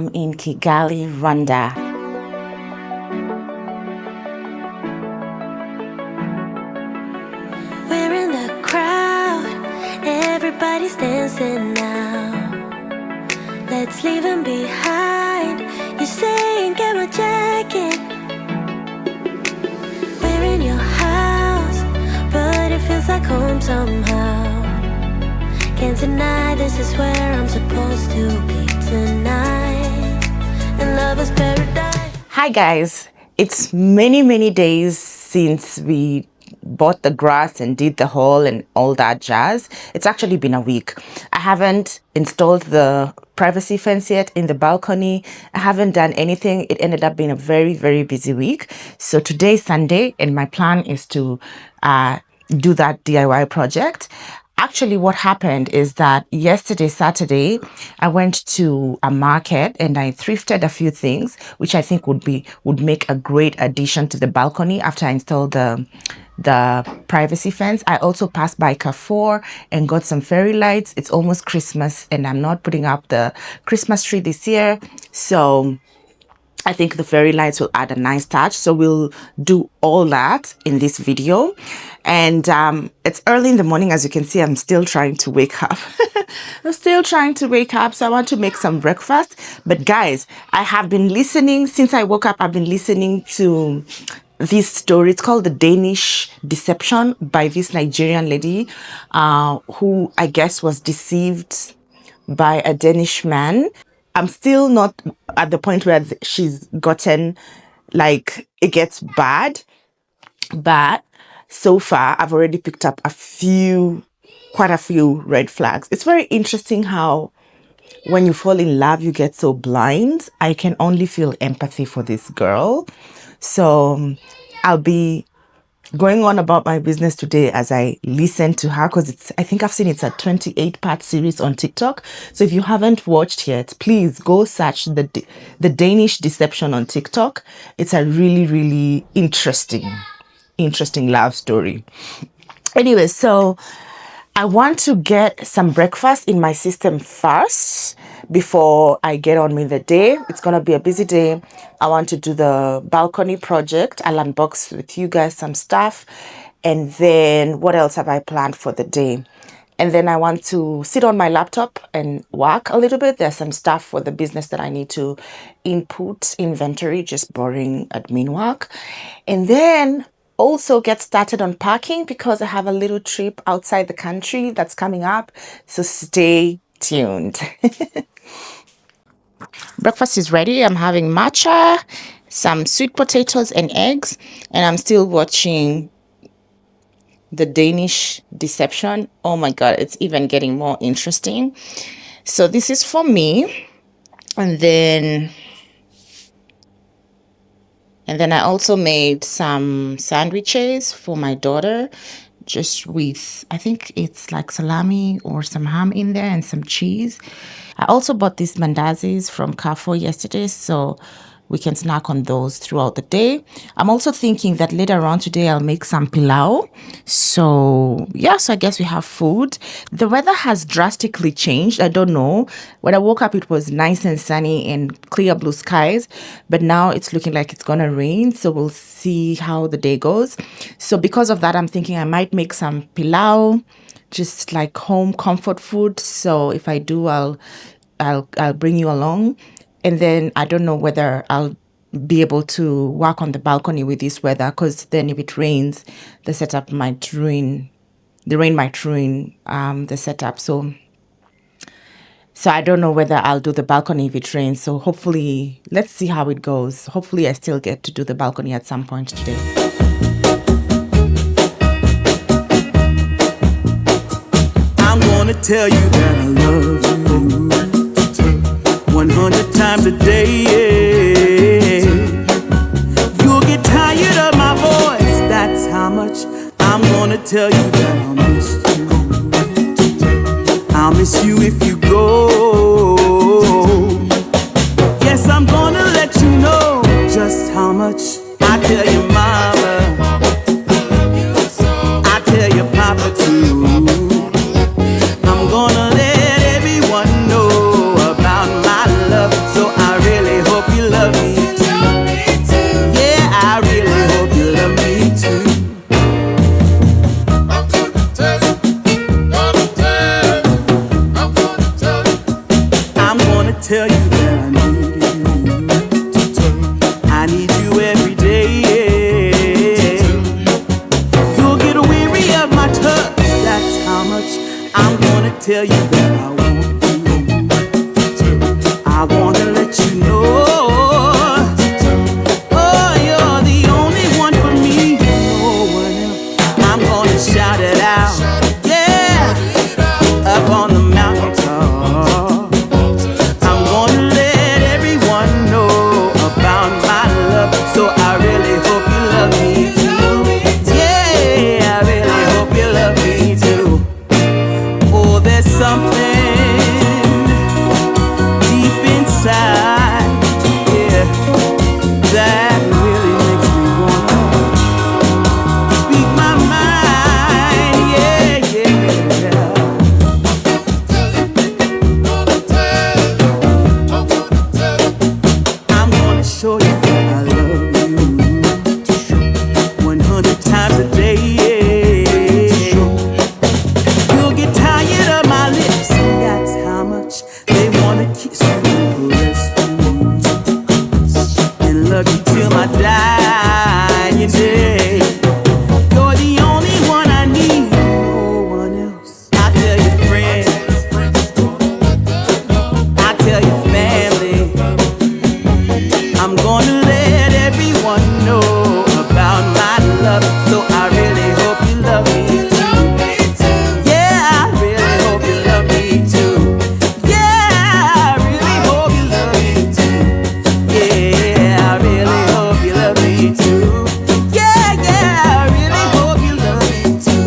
I'm in Kigali, Rwanda. We're in the crowd, everybody's dancing now. Let's leave them behind. You're saying get my jacket. We're in your house, but it feels like home somehow. Can't deny this is where I'm supposed to be tonight. And love is paradise. Hi guys, it's many days since we bought the grass and did the haul and all that jazz. It's actually been a week. I haven't installed the privacy fence yet in the balcony. I haven't done anything. It ended up being a very busy week. So today is Sunday and my plan is to do that DIY project. Actually, what happened is that yesterday, Saturday, I went to a market and I thrifted a few things, which I think would make a great addition to the balcony after I installed the privacy fence. I also passed by Carrefour and got some fairy lights. It's almost Christmas and I'm not putting up the Christmas tree this year. So I think the fairy lights will add a nice touch. So we'll do all that in this video. And it's early in the morning. As you can see, I'm still trying to wake up. I'm still trying to wake up. So I want to make some breakfast. But guys, I have been listening since I woke up. I've been listening to this story. It's called The Danish Deception by this Nigerian lady who I guess was deceived by a Danish man. I'm still not at the point where she's gotten, like, it gets bad. But so far, I've already picked up quite a few red flags. It's very interesting how when you fall in love, you get so blind. I can only feel empathy for this girl. So I'll be going on about my business today as I listen to her, because I think I've seen it's a 28-part series on TikTok. So if you haven't watched yet, please go search the Danish Deception on TikTok. It's a really interesting love story. Anyway, so I want to get some breakfast in my system first before I get on with the day. It's going to be a busy day. I want to do the balcony project. I'll unbox with you guys some stuff. And then what else have I planned for the day? And then I want to sit on my laptop and work a little bit. There's some stuff for the business that I need to input, inventory, just boring admin work. And then also get started on packing because I have a little trip outside the country that's coming up. So stay tuned. Breakfast is ready. I'm having matcha, some sweet potatoes and eggs, and I'm still watching The Danish Deception. Oh my God, it's even getting more interesting. So this is for me. And then I also made some sandwiches for my daughter, just with, I think it's like salami or some ham in there and some cheese. I also bought these mandazis from Carrefour yesterday, so we can snack on those throughout the day. I'm also thinking that later on today I'll make some pilau. So yeah, so I guess we have food. The weather has drastically changed. I don't know. When I woke up, it was nice and sunny and clear blue skies, but now it's looking like it's gonna rain. So we'll see how the day goes. So because of that, I'm thinking I might make some pilau, just like home comfort food. So if I do, I'll bring you along. And then I don't know whether I'll be able to work on the balcony with this weather, because then if it rains, the setup might ruin, the rain might ruin the setup. So I don't know whether I'll do the balcony if it rains. So hopefully, let's see how it goes. Hopefully I still get to do the balcony at some point today. I'm gonna tell you that I love you 100 times a day, yeah. You'll get tired of my voice, that's how much I'm gonna tell you that I'll miss you. I'll miss you if you go. Yes, I'm gonna let you know just how much I tell your mama, I tell your papa too. I'm gonna let everyone know about my love, so I you that I need you. I need you every day. You'll get weary of my touch. That's how much I'm gonna tell you that I want you. I wanna let you know. Oh, you're the only one for me. No one else. I'm gonna shout it out. Yeah, up on the mountaintop. I'm gonna let everyone know about my love. So I really hope you love me too. Yeah, I really hope you love me too. Oh, there's something deep inside, yeah, that really makes me wanna speak my mind, yeah, yeah. I'm gonna show you that I love you 100 times a day, yeah. You'll get tired of my lips, and that's how much they wanna kiss you and caress you and love you till my dying day. You're the only one I need, no one else. I tell your friends, I tell your family, I'm gonna let everyone know about my love. So I really hope you love me too. Yeah, I really hope you love me too. Yeah, I really hope you love me too. Yeah, I really hope you love me too. Yeah, I really hope you love me too.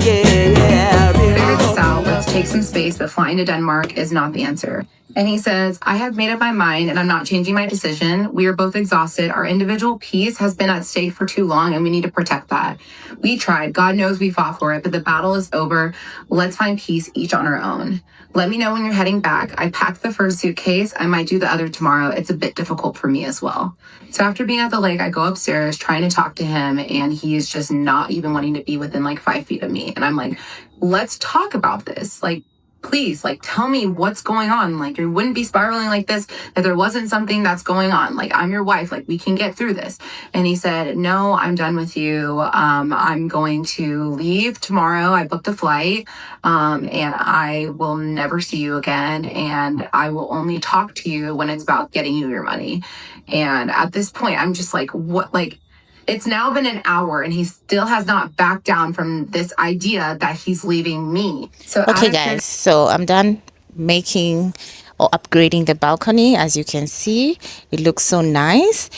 Yeah, I really Figure this hope out. you love Let's take some space, but flying to Denmark is not the answer. And he says, I have made up my mind and I'm not changing my decision. We are both exhausted. Our individual peace has been at stake for too long and we need to protect that. We tried. God knows we fought for it, but the battle is over. Let's find peace each on our own. Let me know when you're heading back. I packed the first suitcase. I might do the other tomorrow. It's a bit difficult for me as well. So after being at the lake, I go upstairs trying to talk to him and he's just not even wanting to be within like 5 feet of me. And I'm like, let's talk about this. Like, please, like, tell me what's going on. Like, you wouldn't be spiraling like this if there wasn't something that's going on. Like, I'm your wife. Like, we can get through this. And he said, no, I'm done with you. I'm going to leave tomorrow. I booked a flight, and I will never see you again. And I will only talk to you when it's about getting you your money. And at this point, I'm just like, what, like, it's now been an hour and he still has not backed down from this idea that he's leaving me. So Okay, guys, so I'm done making or upgrading the balcony. As you can see, it looks so nice.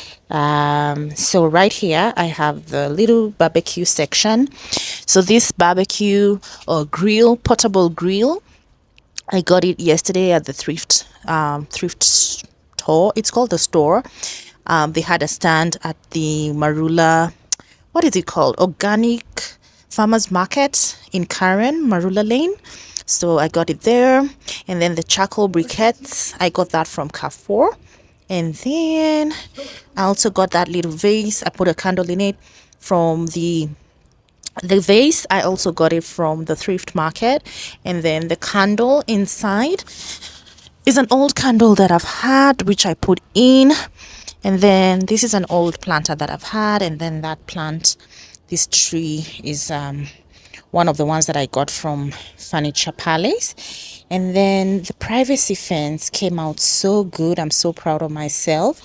So right here I have the little barbecue section. So this barbecue or grill, portable grill, I got it yesterday at the thrift store. It's called the store. They had a stand at the Marula, what is it called? Organic Farmers Market in Karen, Marula Lane. So I got it there. And then the charcoal briquettes, I got that from Carrefour. And then I also got that little vase. I put a candle in it from the vase. I also got it from the thrift market. And then the candle inside is an old candle that I've had, which I put in. And then this is an old planter that I've had. And then that plant, this tree is one of the ones that I got from Furniture Palace. And then the privacy fence came out so good. I'm so proud of myself.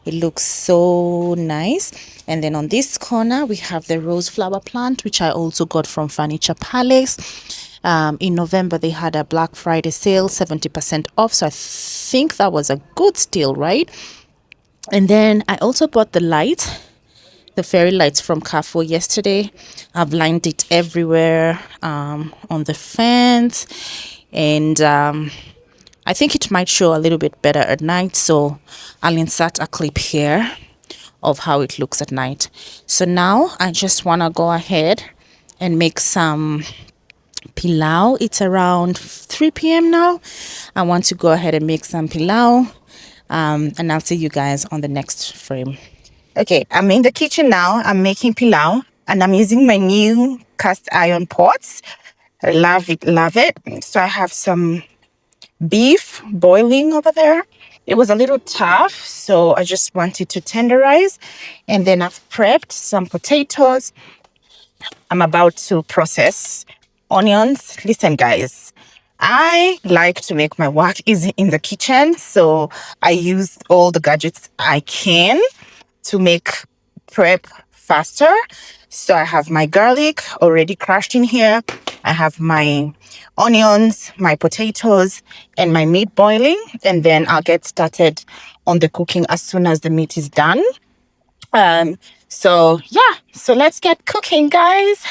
It looks so nice. And then on this corner, we have the rose flower plant, which I also got from Furniture Palace. In November, they had a Black Friday sale, 70% off. So I think that was a good steal, right? And then I also bought the lights, the fairy lights from Carrefour yesterday. I've lined it everywhere on the fence. And I think it might show a little bit better at night. So I'll insert a clip here of how it looks at night. So now I just want to go ahead and make some pilau. It's around 3 p.m. now. I want to go ahead and make some pilau. And I'll see you guys on the next frame. Okay, I'm in the kitchen now. I'm making pilau and I'm using my new cast iron pots. I love it, love it. So I have some beef boiling over there. It was a little tough, so I just wanted to tenderize. And then I've prepped some potatoes. I'm about to process onions. Listen, guys, I like to make my work easy in the kitchen, so I use all the gadgets I can to make prep faster. So I have my garlic already crushed in here. I have my onions, my potatoes, and my meat boiling. And then I'll get started on the cooking as soon as the meat is done. So yeah, so let's get cooking, guys.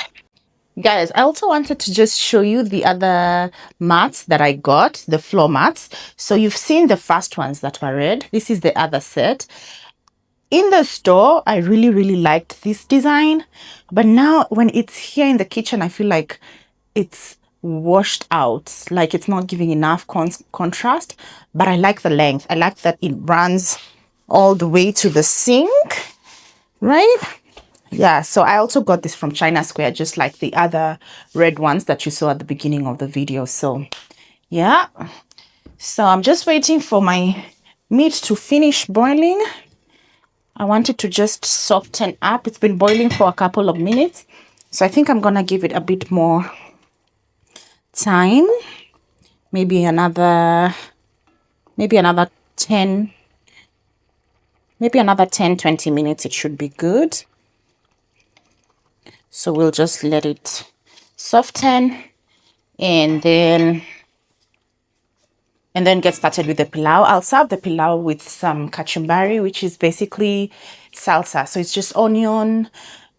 Guys, I also wanted to just show you the other mats that I got, the floor mats. So you've seen the first ones that were red. This is the other set. In the store, I really, really liked this design. But now when it's here in the kitchen, I feel like it's washed out. Like it's not giving enough contrast. But I like the length. I like that it runs all the way to the sink, right? Yeah, so I also got this from China Square, just like the other red ones that you saw at the beginning of the video. So yeah, so I'm just waiting for my meat to finish boiling. I want it to just soften up. It's been boiling for a couple of minutes, so I think I'm gonna give it a bit more time. Maybe another 10, maybe another 10-20 minutes. It should be good. So we'll just let it soften and then get started with the pilau. I'll serve the pilau with some kachumbari, which is basically salsa. So it's just onion,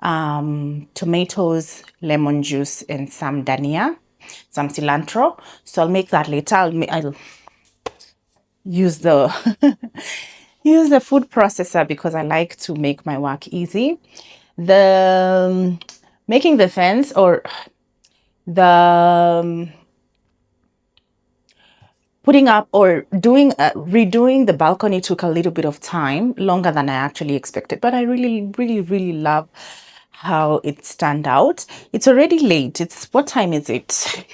tomatoes, lemon juice, and some dhania, some cilantro. So I'll make that later. I'll use the use the food processor because I like to make my work easy. The making the fence or the putting up or doing redoing the balcony took a little bit of time, longer than I actually expected, but I really, really, really love how it stand out. It's already late. It's what time is it?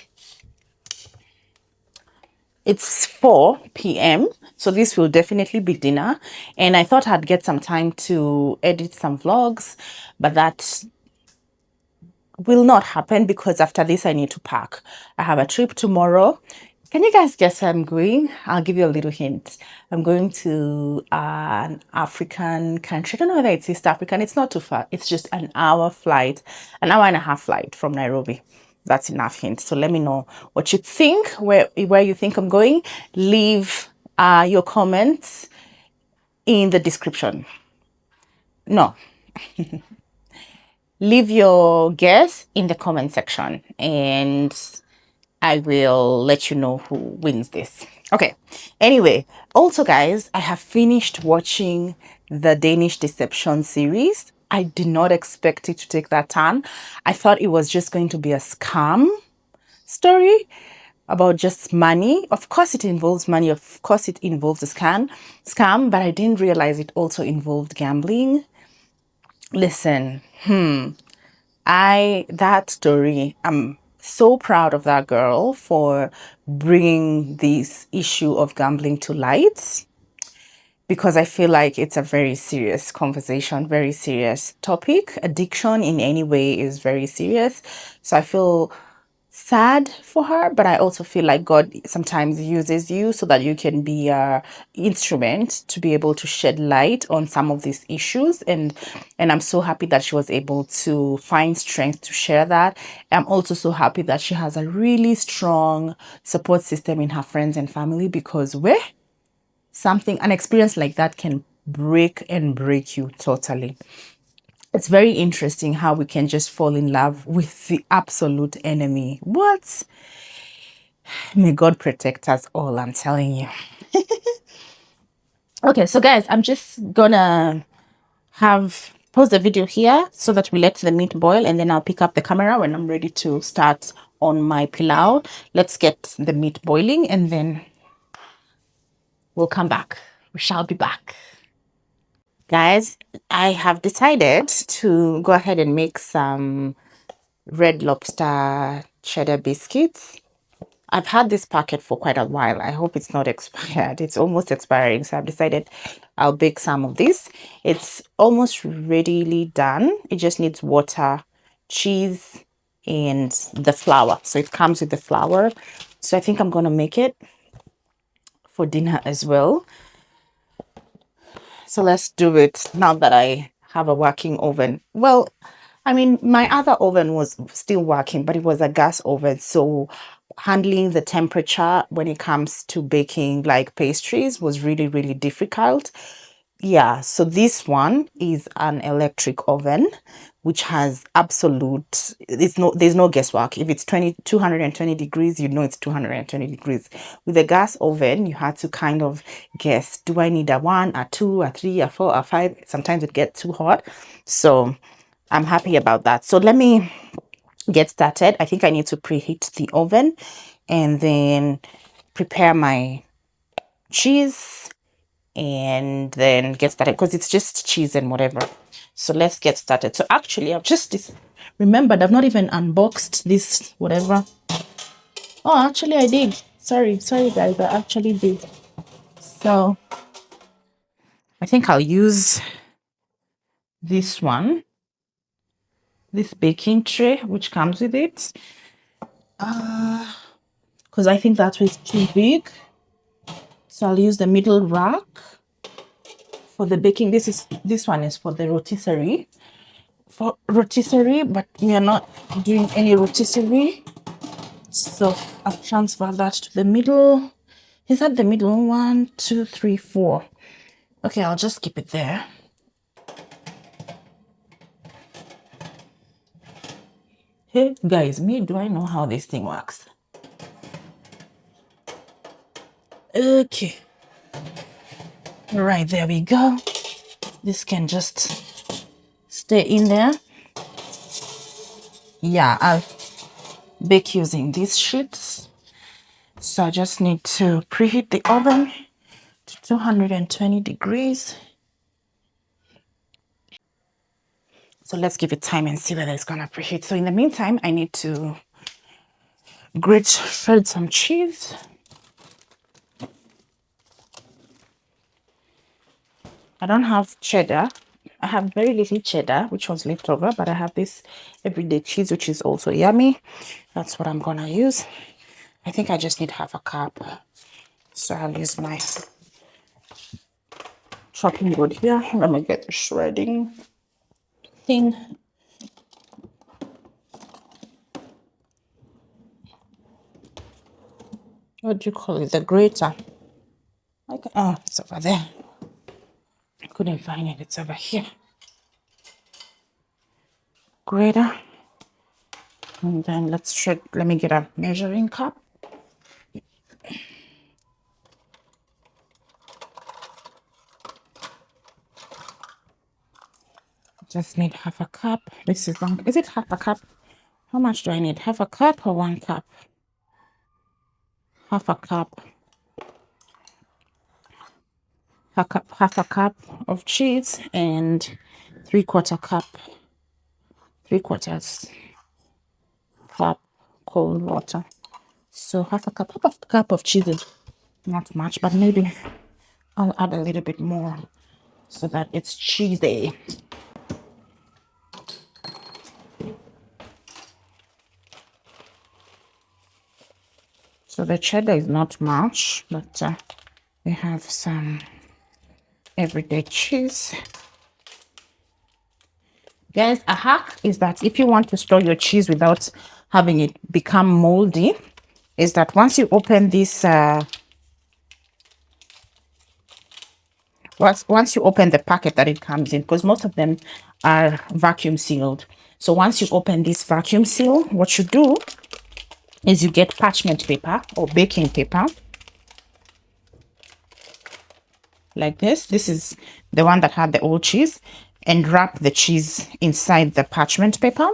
It's 4 p.m. So this will definitely be dinner. And I thought I'd get some time to edit some vlogs, but that will not happen because after this I need to pack. I have a trip tomorrow. Can you guys guess where I'm going? I'll give you a little hint. I'm going to an African country. I don't know whether it's East African. It's not too far. It's just an hour flight, an hour and a half flight from Nairobi. That's enough hint. So let me know what you think, where you think I'm going. Leave your comments in the description. No, leave your guess in the comment section and I will let you know who wins this. Okay. Anyway, also guys, I have finished watching the Danish Deception series. I did not expect it to take that turn. I thought it was just going to be a scam story about just money. Of course it involves money. Of course it involves a scam, but I didn't realize it also involved gambling. Listen, that story, I'm so proud of that girl for bringing this issue of gambling to light because I feel like it's a very serious conversation, very serious topic. Addiction in any way is very serious. So I feel sad for her, but I also feel like God sometimes uses you so that you can be a instrument to be able to shed light on some of these issues, and I'm so happy that she was able to find strength to share that. I'm also so happy that she has a really strong support system in her friends and family, because where an experience like that can break you totally. It's very interesting how we can just fall in love with the absolute enemy. What? May God protect us all, I'm telling you. Okay, so guys, I'm just gonna pause the video here so that we let the meat boil, and then I'll pick up the camera when I'm ready to start on my pilau. Let's get the meat boiling and then we'll come back. We shall be back. Guys, I have decided to go ahead and make some Red Lobster cheddar biscuits. I've had this packet for quite a while. I hope it's not expired. It's almost expiring. So I've decided I'll bake some of this. It's almost readily done. It just needs water, cheese, and the flour. So it comes with the flour. So I think I'm going to make it for dinner as well. So let's do it now that I have a working oven. Well, I mean, my other oven was still working, but it was a gas oven. So handling the temperature when it comes to baking like pastries was really, really difficult. Yeah, so this one is an electric oven which has absolute, there's no guesswork. If it's 220 degrees, you know it's 220 degrees. With a gas oven, you had to kind of guess, do I need a 1, a 2, a 3, a 4, a 5? Sometimes it gets too hot. So I'm happy about that. So let me get started. I think I need to preheat the oven and then prepare my cheese and then get started because it's just cheese and whatever. So let's get started. So actually I've just remembered I've not even unboxed this whatever. Oh, actually I did. Sorry guys, I actually did. So I think I'll use this one, this baking tray which comes with it, because I think that was too big. So I'll use the middle rack for the baking. This one is for the rotisserie. For rotisserie, but we are not doing any rotisserie. So I'll transfer that to the middle. Is that the middle? 1, 2, 3, 4. Okay, I'll just keep it there. Hey guys, do I know how this thing works? Okay. Right, there we go. This can just stay in there. Yeah, I'll bake using these sheets. So I just need to preheat the oven to 220 degrees. So let's give it time and see whether it's gonna preheat. So in the meantime, I need to shred some cheese. I don't have cheddar. I have very little cheddar, which was left over, but I have this everyday cheese, which is also yummy. That's what I'm gonna use. I think I just need half a cup. So I'll use my chopping board here. Let me get the shredding thing. What do you call it? The grater. Oh, it's over there. I couldn't find it. It's over here. Grater. And then let's shred. Let me get a measuring cup. Just need half a cup. This is long. Is it half a cup? How much do I need? Half a cup or 1 cup? Half a cup. Half a cup of cheese and 3/4 cup. 3/4 cup cold water. So half a cup of cheese is not much, but maybe I'll add a little bit more so that it's cheesy. So the cheddar is not much, but we have some everyday cheese. Guys, a hack is that if you want to store your cheese without having it become moldy, is that once you open this, once you open the packet that it comes in, because most of them are vacuum sealed. So once you open this vacuum seal, what you do is you get parchment paper or baking paper like this. This is the one that had the old cheese, and wrap the cheese inside the parchment paper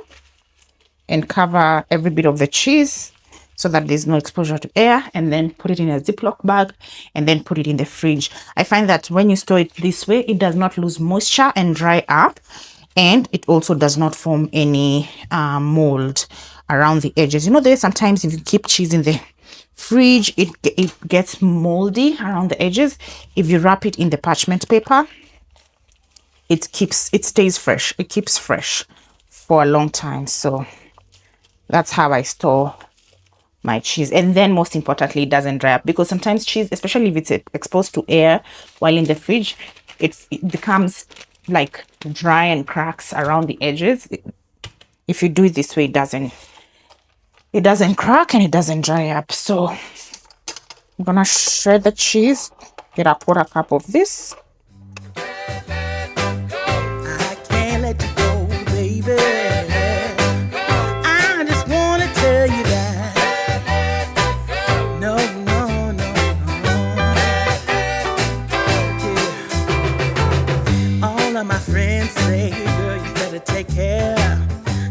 and cover every bit of the cheese so that there's no exposure to air, and then put it in a Ziploc bag and then put it in the fridge. I find that when you store it this way, it does not lose moisture and dry up, and it also does not form any mold around the edges. You know, there's sometimes if you keep cheese in the fridge, it gets moldy around the edges. If you wrap it in the parchment paper, it stays fresh. It keeps fresh for a long time. So that's how I store my cheese. And then most importantly, it doesn't dry up, because sometimes cheese, especially if it's exposed to air while in the fridge, it becomes like dry and cracks around the edges. If you do it this way, it doesn't crack and it doesn't dry up. So I'm gonna shred the cheese, get a quarter cup of this. I can't let you go, baby. I just wanna tell you that. No, no, no, no. Yeah. All of my friends say, girl, you better take care.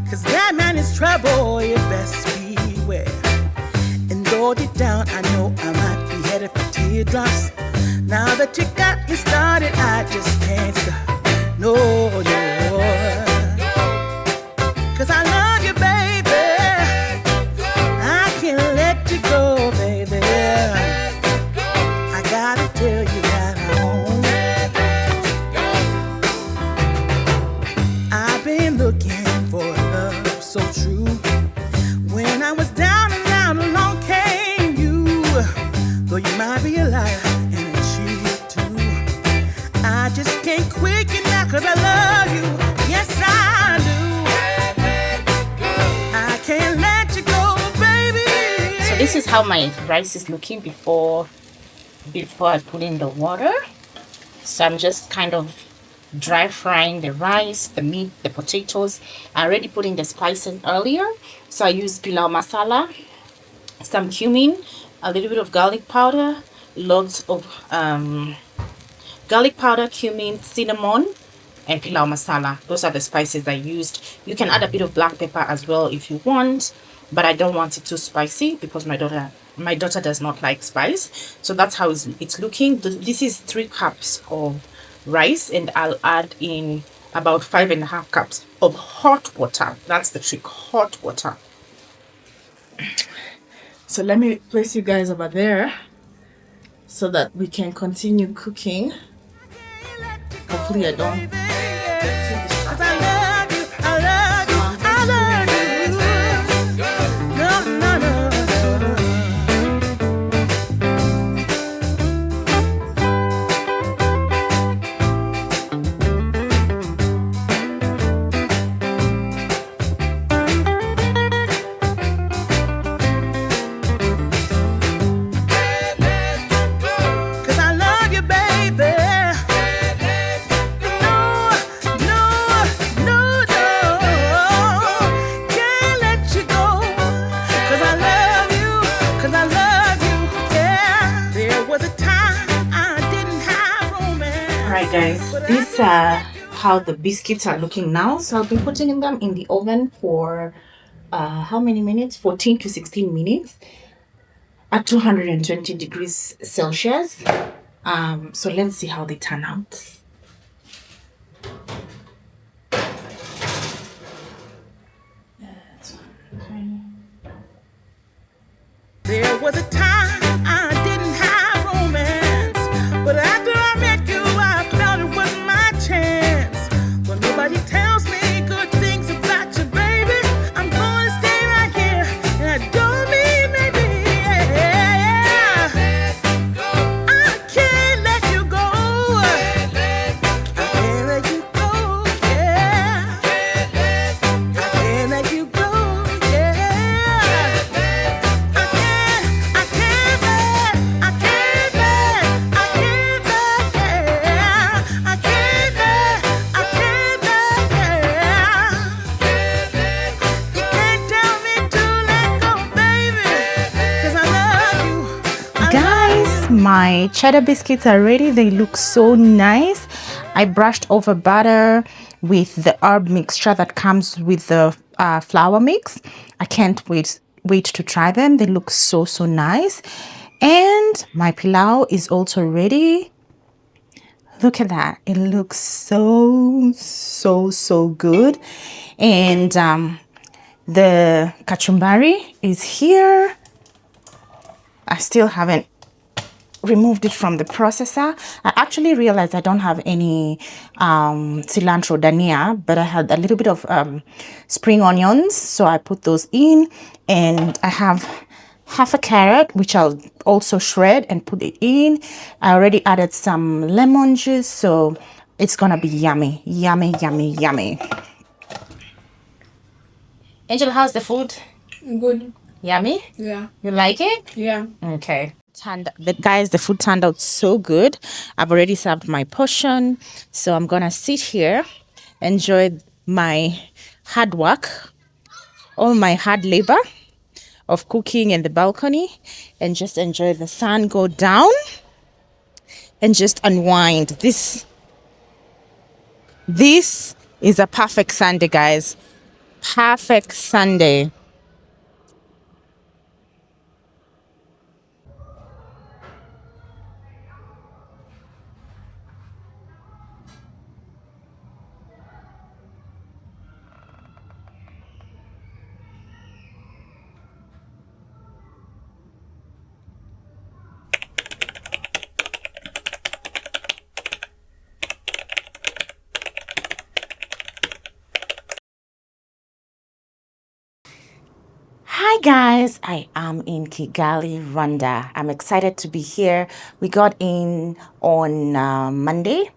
Cause that man is trouble, you best beware. And though deep down, I know I might be headed for teardrops. Now that you got me started, I just can't stop. No, no. Cause I love you, baby. I can't let you go, baby. I gotta tell you that I've been looking for love so true. When I was down and out, along came you. Though you might be a liar and a cheat too, I just can't quit you now, cause I love you. Yes, I do. I can't let you go, baby. So this is how my rice is looking before I put in the water. So I'm just kind of dry frying the rice, the meat, the potatoes. I already put in the spices earlier. So I use pilau masala, some cumin, a little bit of garlic powder, lots of garlic powder, cumin, cinnamon, and pilau masala. Those are the spices I used. You can add a bit of black pepper as well if you want, but I don't want it too spicy because my daughter does not like spice. So that's how it's looking. This is 3 cups of rice, and I'll add in about 5.5 cups of hot water. That's the trick, hot water. So let me place you guys over there so that we can continue cooking. Hopefully I don't. Cause I love you, I love you, I love you. No, no, no, cause I love you, baby. Alright guys, these are how the biscuits are looking now. So I've been putting them in the oven for how many minutes? 14 to 16 minutes at 220 degrees Celsius. So let's see how they turn out. There was a time I didn't have romance, but after I met you, I felt it was my chance. But nobody tells me good things about you, baby. I'm gonna stay right here, and I don't mean maybe. Yeah. I can't let you go. I can't let you go. Yeah. I can't let you go. My cheddar biscuits are ready. They look so nice. I brushed over butter with the herb mixture that comes with the flour mix. I can't wait to try them. They look so nice. And my pilau is also ready. Look at that. It looks so good. And the kachumbari is here. I still haven't removed it from the processor. I actually realized I don't have any cilantro dania, but I had a little bit of spring onions, so I put those in, and I have half a carrot, which I'll also shred and put it in. I already added some lemon juice, so it's gonna be yummy, yummy, yummy, yummy. Angel, how's the food? Good. Yummy? Yeah. You like it? Yeah. Okay. Guys, the food turned out so good. I've already served my portion, so I'm gonna sit here, enjoy my hard work, all my hard labor of cooking in the balcony, and just enjoy the sun go down and just unwind. This is a perfect Sunday, guys. Perfect Sunday. Hi guys, I am in Kigali, Rwanda. I'm excited to be here. We got in on Monday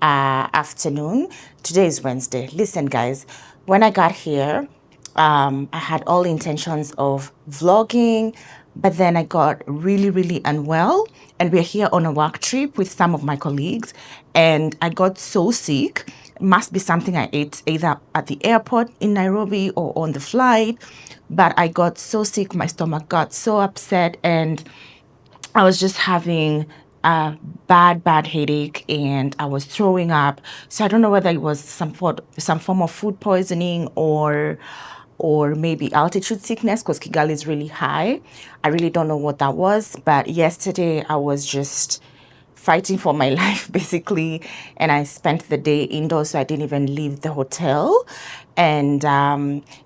afternoon. Today is Wednesday. Listen guys, when I got here, I had all intentions of vlogging, but then I got really unwell, and we're here on a work trip with some of my colleagues, and I got so sick. It must be something I ate either at the airport in Nairobi or on the flight, but I got so sick, my stomach got so upset, and I was just having a bad headache, and I was throwing up. So I don't know whether it was some form of food poisoning or maybe altitude sickness, because Kigali is really high. I really don't know what that was, but yesterday I was just fighting for my life basically, and I spent the day indoors, so I didn't even leave the hotel. And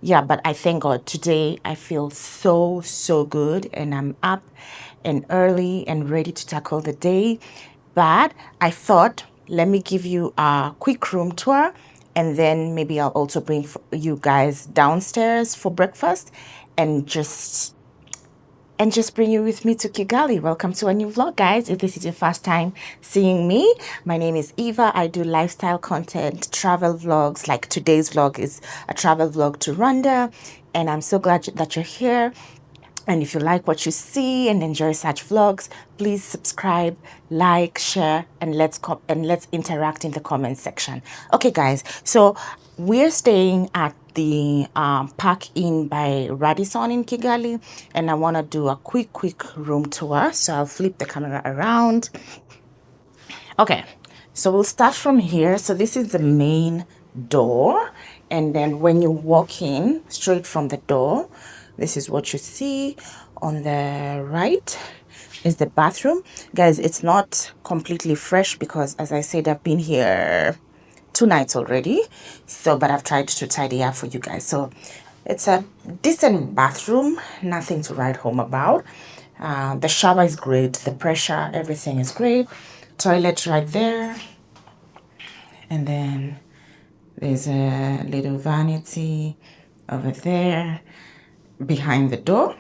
yeah, but I thank God today I feel so good, and I'm up and early and ready to tackle the day. But I thought, let me give you a quick room tour, and then maybe I'll also bring you guys downstairs for breakfast, and just bring you with me to Kigali. Welcome to a new vlog, guys. If this is your first time seeing me, my name is Eva. I do lifestyle content, travel vlogs. Like today's vlog is a travel vlog to Rwanda, and I'm so glad that you're here. And if you like what you see and enjoy such vlogs, please subscribe, like, share, and let's interact in the comment section. Okay, guys. So we're staying at the Park Inn by Radisson in Kigali, and I want to do a quick room tour. So I'll flip the camera around. Okay, so we'll start from here. So this is the main door, and then when you walk in straight from the door, this is what you see. On the right is the bathroom. Guys, it's not completely fresh because, as I said, I've been here 2 nights already, so but I've tried to tidy up for you guys. So it's a decent bathroom, nothing to write home about. The shower is great, the pressure, everything is great. Toilet right there, and then there's a little vanity over there behind the door,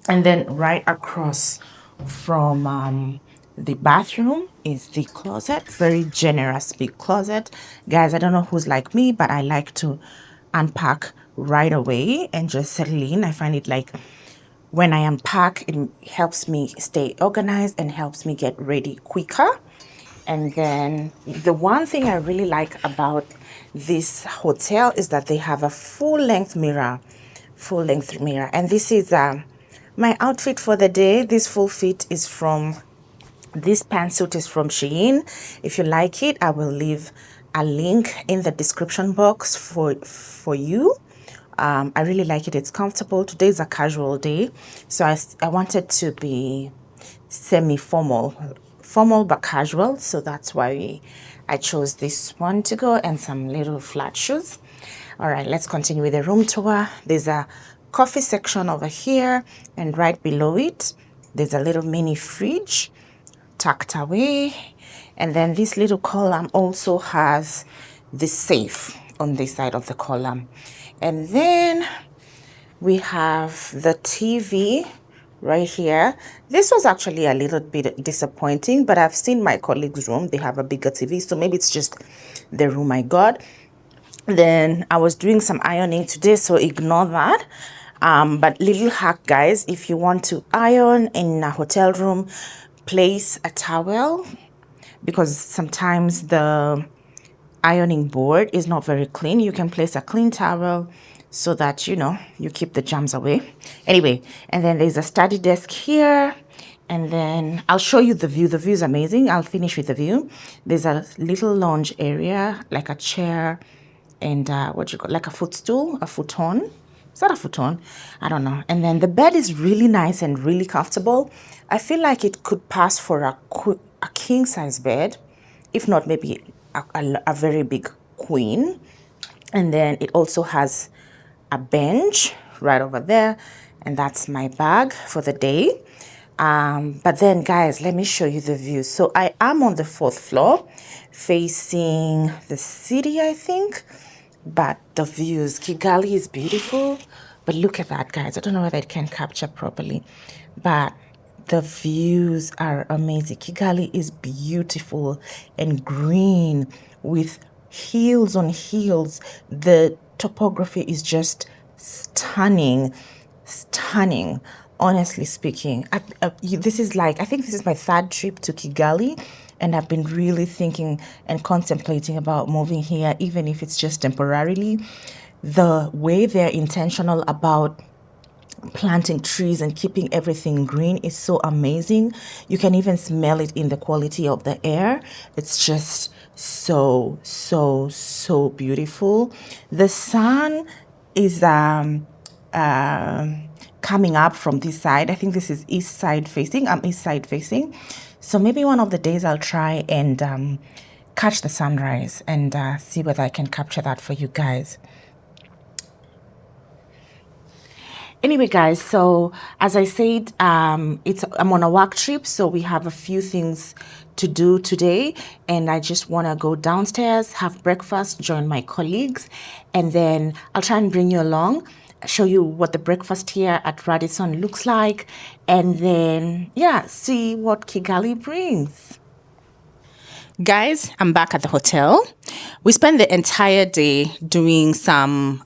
and then right across from the bathroom is the closet. Very generous big closet, guys. I don't know who's like me, but I like to unpack right away and just settle in. I find it like when I unpack, it helps me stay organized and helps me get ready quicker. And then the one thing I really like about this hotel is that they have a full-length mirror. And this is my outfit for the day. This full fit is from, this pantsuit is from Shein. If you like it, I will leave a link in the description box for you. I really like it. It's comfortable. Today is a casual day, so I wanted to be formal but casual, so that's why I chose this one to go, and some little flat shoes. All right, let's continue with the room tour. There's a coffee section over here, and right below it There's a little mini fridge tucked away. And then this little column also has the safe on this side of the column. And then we have the TV right here. This was actually a little bit disappointing, but I've seen my colleague's room. They have a bigger TV, so maybe it's just the room I got. Then I was doing some ironing today, so ignore that. But little hack, guys, if you want to iron in a hotel room, place a towel, because sometimes the ironing board is not very clean. You can place a clean towel so that, you know, you keep the germs away. Anyway, and then there's a study desk here. And then I'll show you the view. The view is amazing. I'll finish with the view. There's a little lounge area, like a chair and like a footstool, a futon. Is that a futon? I don't know. And then the bed is really nice and really comfortable. I feel like it could pass for a king size bed, if not maybe a very big queen. And then it also has a bench right over there, and that's my bag for the day. But then, guys, let me show you the view. So I am on the 4th floor facing the city, I think. But the views, Kigali is beautiful. But look at that, guys. I don't know whether it can capture properly, but the views are amazing. Kigali is beautiful and green with hills on hills. The topography is just stunning, stunning. Honestly speaking, this is like, I think this is my 3rd trip to Kigali, and I've been really thinking and contemplating about moving here, even if it's just temporarily. The way they're intentional about planting trees and keeping everything green is so amazing. You can even smell it in the quality of the air. It's just so, so, so beautiful. The sun is coming up from this side. I think this is east side facing. I'm east side facing. So maybe one of the days I'll try and catch the sunrise and see whether I can capture that for you guys. Anyway, guys, so as I said, I'm on a work trip, so we have a few things to do today, and I just want to go downstairs, have breakfast, join my colleagues, and then I'll try and bring you along, show you what the breakfast here at Radisson looks like, and then, yeah, see what Kigali brings. Guys, I'm back at the hotel. We spent the entire day doing some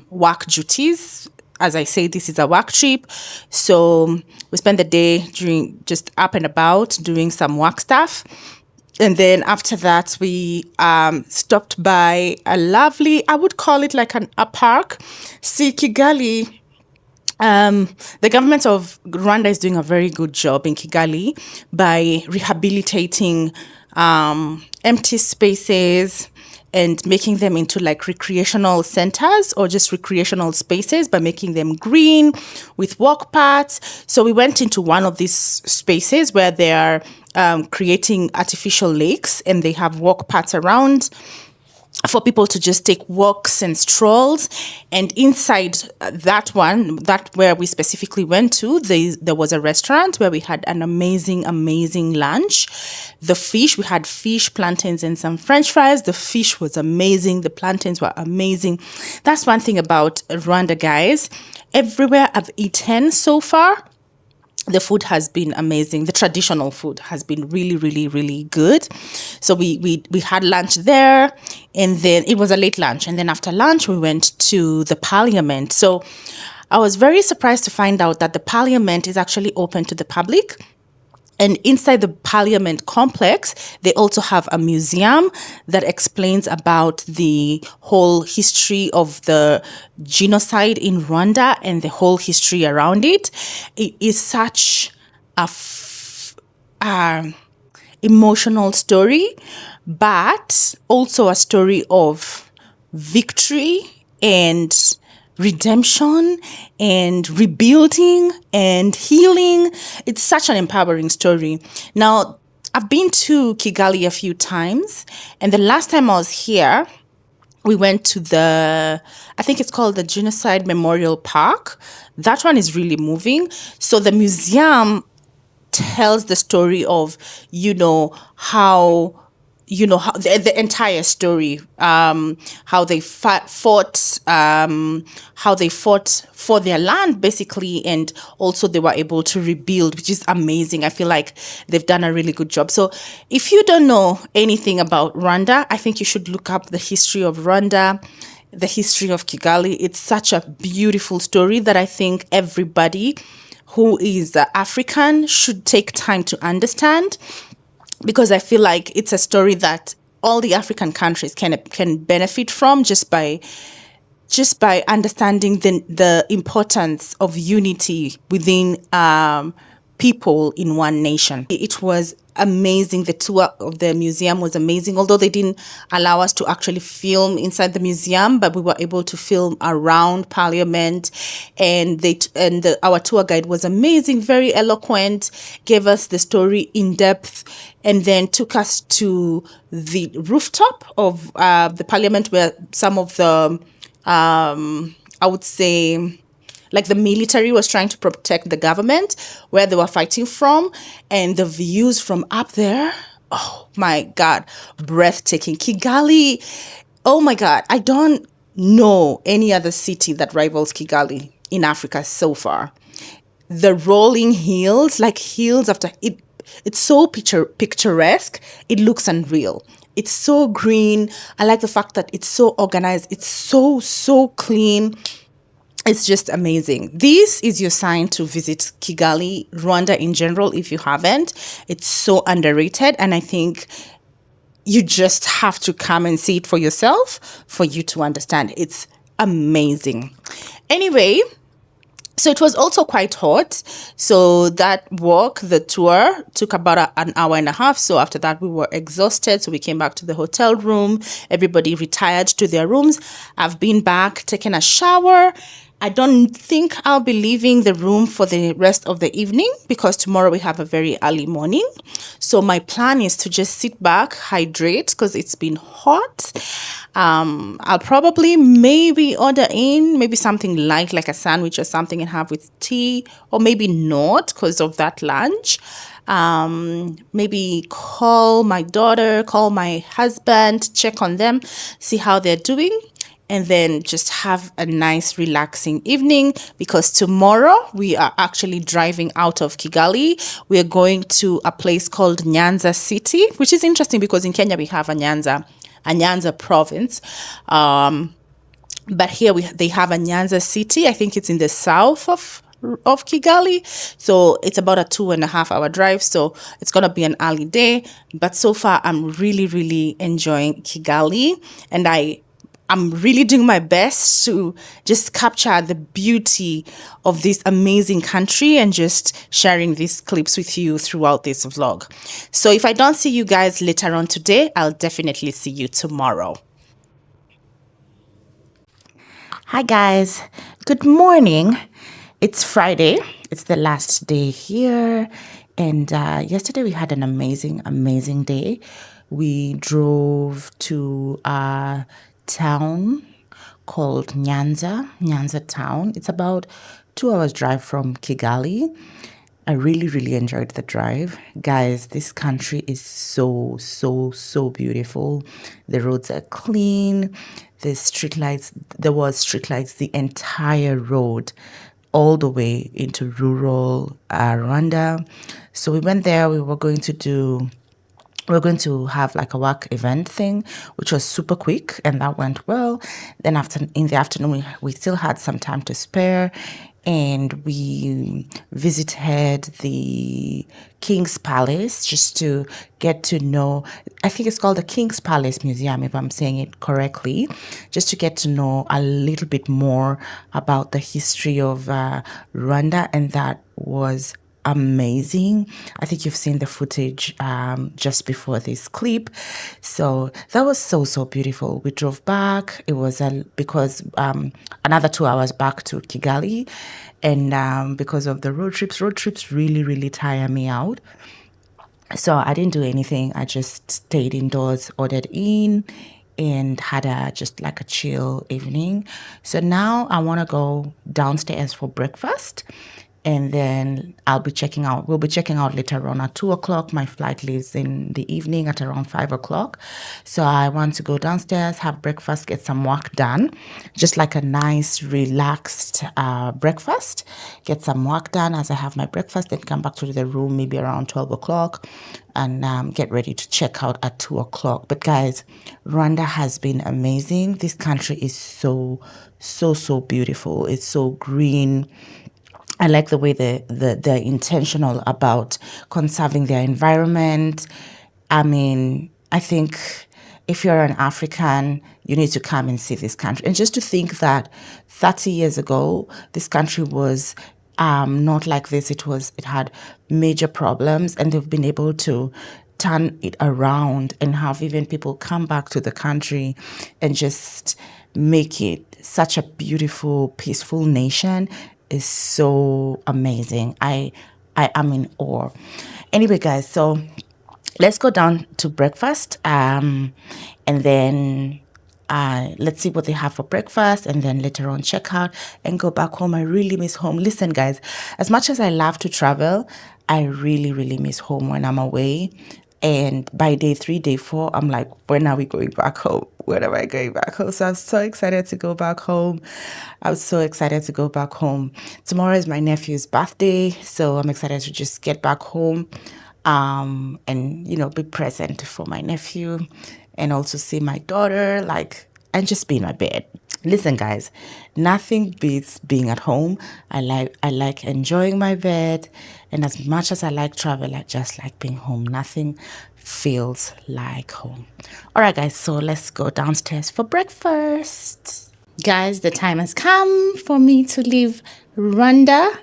work duties. As I say, this is a work trip. So we spent the day just up and about doing some work stuff. And then after that, we stopped by a lovely, I would call it like a park. See, Kigali, the government of Rwanda is doing a very good job in Kigali by rehabilitating empty spaces and making them into like recreational centers or just recreational spaces by making them green with walk paths. So we went into one of these spaces where they are creating artificial lakes, and they have walk paths around for people to just take walks and strolls. And inside that where we specifically went to, there was a restaurant where we had an amazing lunch. We had fish, plantains, and some French fries. The fish was amazing. The plantains were amazing. That's one thing about Rwanda, guys. Everywhere I've eaten so far, the food has been amazing. The traditional food has been really, really, really good. So we had lunch there, and then it was a late lunch. And then after lunch, we went to the parliament. So I was very surprised to find out that the parliament is actually open to the public. And inside the parliament complex, they also have a museum that explains about the whole history of the genocide in Rwanda and the whole history around it. It is such a emotional story, but also a story of victory and redemption and rebuilding and healing. It's such an empowering story. Now, I've been to Kigali a few times, and the last time I was here, we went to I think it's called the Genocide Memorial Park. That one is really moving. So the museum tells the story of, how how the entire story, how they fought, how they fought for their land basically, and also they were able to rebuild, which is amazing. I feel like they've done a really good job. So if you don't know anything about Rwanda, I think you should look up the history of Rwanda, the history of Kigali. It's such a beautiful story that I think everybody who is African should take time to understand, because I feel like it's a story that all the African countries can benefit from, just by understanding the importance of unity within people in one nation. It was amazing. The tour of the museum was amazing, although they didn't allow us to actually film inside the museum, but we were able to film around Parliament, and our tour guide was amazing, very eloquent, gave us the story in depth, and then took us to the rooftop of the Parliament, where some of the I would say, like, the military was trying to protect the government, where they were fighting from, and the views from up there, oh my God, breathtaking. Kigali, oh my God, I don't know any other city that rivals Kigali in Africa so far. The rolling hills, like hills after it, it's so picturesque, it looks unreal. It's so green. I like the fact that it's so organized. It's so clean. It's just amazing. This is your sign to visit Kigali, Rwanda in general, if you haven't. It's so underrated, and I think you just have to come and see it for yourself for you to understand. It's amazing. Anyway, so it was also quite hot. So that walk, the tour, took about an hour and a half. So after that, we were exhausted. So we came back to the hotel room. Everybody retired to their rooms. I've been back, taken a shower. I don't think I'll be leaving the room for the rest of the evening, because tomorrow we have a very early morning. So my plan is to just sit back, hydrate, because it's been hot. I'll probably maybe order in maybe something light, like a sandwich or something, and have with tea, or maybe not because of that lunch. Maybe call my daughter, call my husband, check on them, see how they're doing, and then just have a nice relaxing evening, because tomorrow we are actually driving out of Kigali. We are going to a place called Nyanza City, which is interesting because in Kenya we have a Nyanza province. But here they have a Nyanza City. I think it's in the south of Kigali. So it's about a 2.5 hour drive. So it's going to be an early day. But so far, I'm really, really enjoying Kigali. And I'm really doing my best to just capture the beauty of this amazing country and just sharing these clips with you throughout this vlog. So if I don't see you guys later on today, I'll definitely see you tomorrow. Hi guys, good morning. It's Friday. It's the last day here, and yesterday we had an amazing day. We drove to a town called Nyanza town. It's about 2 hours drive from Kigali. I really enjoyed the drive. Guys, this country is so beautiful. The roads are clean. There was streetlights the entire road, all the way into rural Rwanda. So we went there. We were going to have like a work event thing, which was super quick, and that went well. Then in the afternoon, we still had some time to spare, and we visited the King's Palace just to get to know, I think it's called the King's Palace Museum, if I'm saying it correctly, just to get to know a little bit more about the history of Rwanda, and that was amazing. I think you've seen the footage just before this clip. So that was so beautiful. We drove back. It was because another 2 hours back to Kigali, and because of the road trips really tire me out. So I didn't do anything. I just stayed indoors, ordered in, and had just like a chill evening. So now I want to go downstairs for breakfast. and then I'll be checking out. We'll be checking out later on at 2 o'clock. My flight leaves in the evening at around 5 o'clock. So I want to go downstairs, have breakfast, get some work done, just like a nice, relaxed breakfast. Get some work done as I have my breakfast, then come back to the room maybe around 12 o'clock and get ready to check out at 2 o'clock. But guys, Rwanda has been amazing. This country is so beautiful. It's so green. I like the way they're intentional about conserving their environment. I mean, I think if you're an African, you need to come and see this country. And just to think that 30 years ago, this country was not like this. It had major problems, and they've been able to turn it around and have even people come back to the country and just make it such a beautiful, peaceful nation is so amazing. I am in awe. Anyway, guys, so let's go down to breakfast, and then let's see what they have for breakfast, and then later on check out and go back home. I really miss home. Listen, guys, as much as I love to travel, I really miss home when I'm away. And by day 3, day 4, I'm like, when are we going back home? When am I going back home? So I'm so excited to go back home. Tomorrow is my nephew's birthday, so I'm excited to just get back home and, be present for my nephew and also see my daughter, and just be in my bed. Listen, guys, nothing beats being at home. I like enjoying my bed, and as much as I like travel, I just like being home. Nothing feels like home. All right, guys, so let's go downstairs for breakfast. Guys, the time has come for me to leave Rwanda.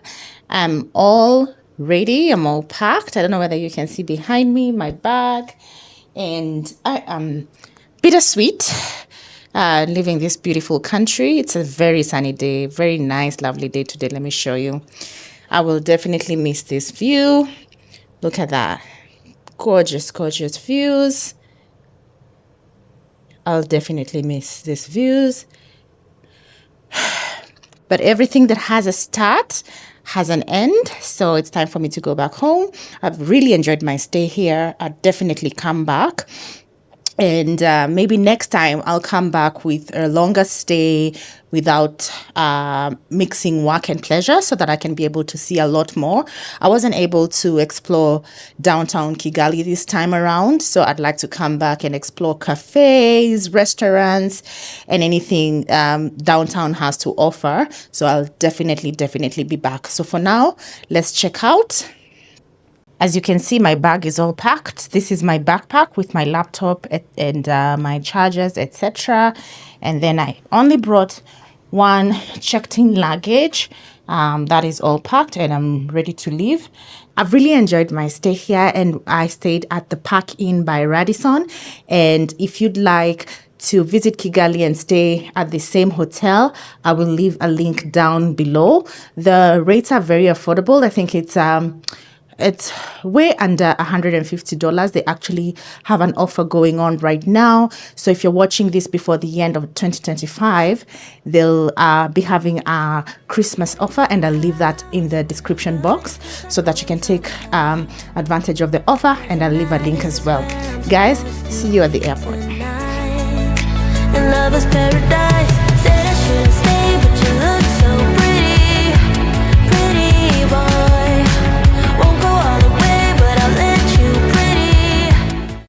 I'm all ready. I'm all packed. I don't know whether you can see behind me my bag, and I am bittersweet. Living this beautiful country. It's a very sunny day, very nice, lovely day today. Let me show you. I will definitely miss this view. Look at that. Gorgeous views. I'll definitely miss these views. But everything that has a start has an end. So it's time for me to go back home. I've really enjoyed my stay here. I'll definitely come back. And maybe next time I'll come back with a longer stay without mixing work and pleasure, so that I can be able to see a lot more. I wasn't able to explore downtown Kigali this time around, so I'd like to come back and explore cafes, restaurants, and anything downtown has to offer. So I'll definitely be back. So for now, let's check out. As you can see, my bag is all packed. This is my backpack with my laptop and my chargers, etc. And then I only brought one checked-in luggage. That is all packed, and I'm ready to leave. I've really enjoyed my stay here, and I stayed at the Park Inn by Radisson. And if you'd like to visit Kigali and stay at the same hotel, I will leave a link down below. The rates are very affordable. I think it's way under $150. They actually have an offer going on right now. So if you're watching this before the end of 2025, they'll be having a Christmas offer, and I'll leave that in the description box so that you can take advantage of the offer, and I'll leave a link as well. Guys, see you at the airport. And love is paradise.